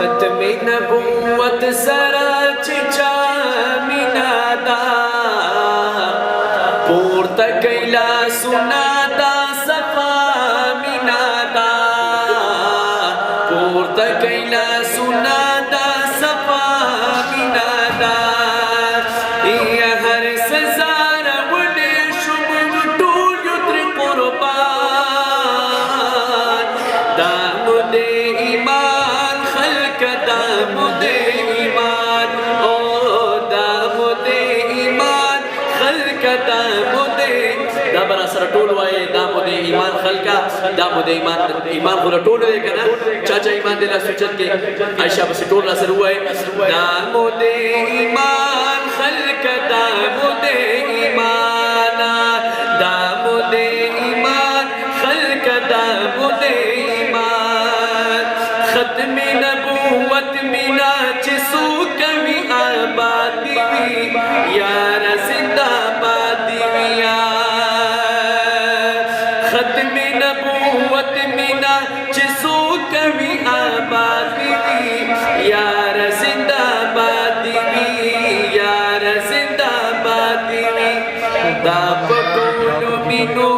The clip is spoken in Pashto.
ختم نبوت سرا چچا منادا پورتا کیلا سنادا صفا منادا پورتا کیلا سنادا صفا منادا یا هر سزار ولی شمر طول یتر قربان دامد ایمان خلق دامد ایمان او دامد ایمان خلق دامد دابر سره ټول وای دامد ایمان خلقا دامد ایمان غره ټول دی کنه چاچا ایمان دې لا سوچت کې عائشہ بس ټول را سره وای دامد ایمان خلق دامد ایمان دامد ایمان خلق دامد ایمان ختم نبوت مینا چسو کوي آباد دی یار زندہ باد دی ختم نبوت مینا چسو کوي آباد دی یار زندہ باد دی یار زندہ باد دی دا پټو مینو